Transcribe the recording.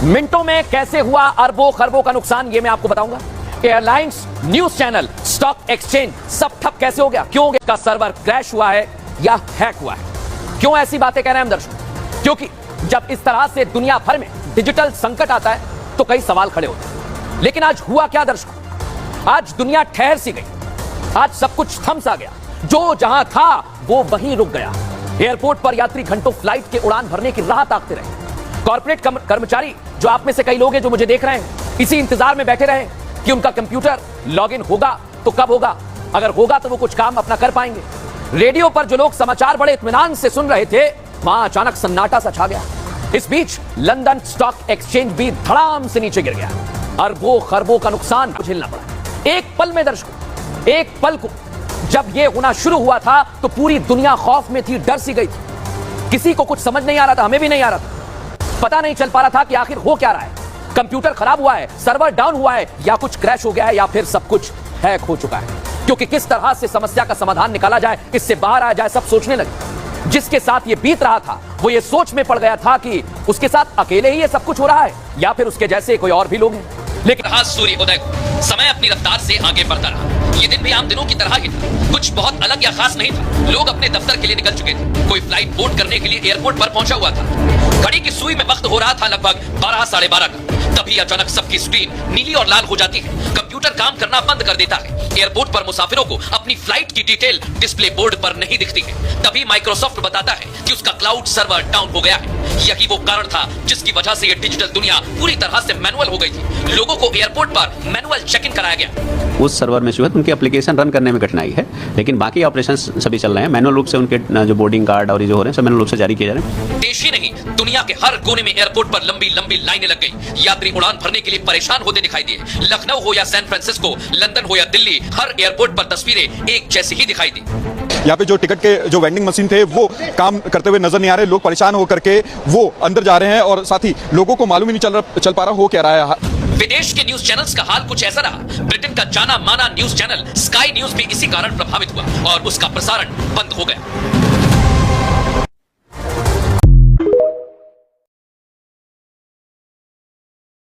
मिनटों में कैसे हुआ अरबों खरबों का नुकसान, ये मैं आपको बताऊंगा। Airlines, news channel, stock exchange सब ठप कैसे हो गया, क्यों का सर्वर क्रैश हुआ है या हैक हुआ है। क्यों ऐसी बातें कह रहे हैं हम दर्शकों? क्योंकि जब इस तरह से दुनिया भर में डिजिटल संकट आता है तो कई सवाल खड़े होते हैं। लेकिन आज हुआ क्या दर्शकों? आज दुनिया ठहर सी गई, आज सब कुछ थम सा गया, जो जहां था वो वहीं रुक गया। एयरपोर्ट पर यात्री घंटों फ्लाइट के उड़ान भरने की राह ताकते रहे। कॉर्पोरेट कर्मचारी, जो आप में से कई लोग हैं जो मुझे देख रहे हैं, इसी इंतजार में बैठे रहे कि उनका कंप्यूटर लॉगिन होगा तो कब होगा, अगर होगा तो वो कुछ काम अपना कर पाएंगे। रेडियो पर जो लोग समाचार बड़े इत्मीनान से सुन रहे थे, वहां अचानक सन्नाटा सा छा गया। इस बीच लंदन स्टॉक एक्सचेंज भी धड़ाम से नीचे गिर गया। अरबों खरबों का नुकसान झेलना पड़ा। एक पल में दर्शकों, एक पल को जब यह होना शुरू हुआ था तो पूरी दुनिया खौफ में थी, डर सी गई थी। किसी को कुछ समझ नहीं आ रहा था, हमें भी नहीं आ रहा था। पता नहीं चल पा रहा था कि आखिर हो क्या रहा है। कंप्यूटर खराब हुआ है, सर्वर डाउन हुआ है, या कुछ क्रैश हो गया है, या फिर सब कुछ हैक हो चुका है। क्योंकि किस तरह से समस्या का समाधान निकाला जाए, इससे बाहर आ जाए, सब सोचने लगे। जिसके साथ ये बीत रहा था वो ये सोच में पड़ गया था कि उसके साथ अकेले ही ये सब कुछ हो रहा है या फिर उसके जैसे कोई और भी लोग हैं। लेकिन हाँ, सूर्योदय को समय अपनी रफ्तार से आगे बढ़ता रहा। ये दिन भी आम दिनों की तरह ही था, कुछ बहुत अलग या खास नहीं था। लोग अपने दफ्तर के लिए निकल चुके थे, कोई फ्लाइट बोर्ड करने के लिए एयरपोर्ट पर पहुंचा हुआ था। घड़ी की सुई में वक्त हो रहा था लगभग 12 साढ़े 12 का। तभी अचानक सबकी स्क्रीन नीली और लाल हो जाती है, कंप्यूटर काम करना बंद कर देता है। एयरपोर्ट पर मुसाफिरों को अपनी फ्लाइट की डिटेल डिस्प्ले बोर्ड पर नहीं दिखती है। तभी माइक्रोसॉफ्ट बताता है कि उसका क्लाउड सर्वर डाउन हो गया है। यही वो कारण था जिसकी वजह से ये डिजिटल दुनिया पूरी तरह से मैनुअल हो गई थी। लोगों को एयरपोर्ट पर मैनुअल चेक इन कराया गया। उस सर्वर में जो है उनके एप्लीकेशन रन करने में कठिनाई है, लेकिन बाकी ऑपरेशन सभी चल रहे हैं। मैनुअल रूप से उनके जो बोर्डिंग कार्ड और ये जो हो रहे हैं सब मैनुअल रूप से जारी किए जा रहे हैं। देश ही नहीं, दुनिया के हर कोने में एयरपोर्ट पर लंबी लंबी लाइनें लग गई। यात्री उड़ान भरने के लिए परेशान होते दिखाई दिए। लखनऊ हो या सैन फ्रांसिस्को, लंदन हो या दिल्ली, हर एयरपोर्ट पर तस्वीरें एक जैसी ही दिखाई दी। यहाँ पे जो टिकट के जो वेंडिंग मशीन थे वो काम करते हुए नजर नहीं आ रहे। लोग परेशान होकर के वो अंदर जा रहे हैं और साथ ही लोगों को मालूम ही नहीं चल पा रहा हो क्या रहा है। विदेश के न्यूज चैनल्स का हाल कुछ ऐसा रहा। ब्रिटेन का जाना माना न्यूज चैनल स्काई न्यूज भी इसी कारण प्रभावित हुआ और उसका प्रसारण बंद हो गया।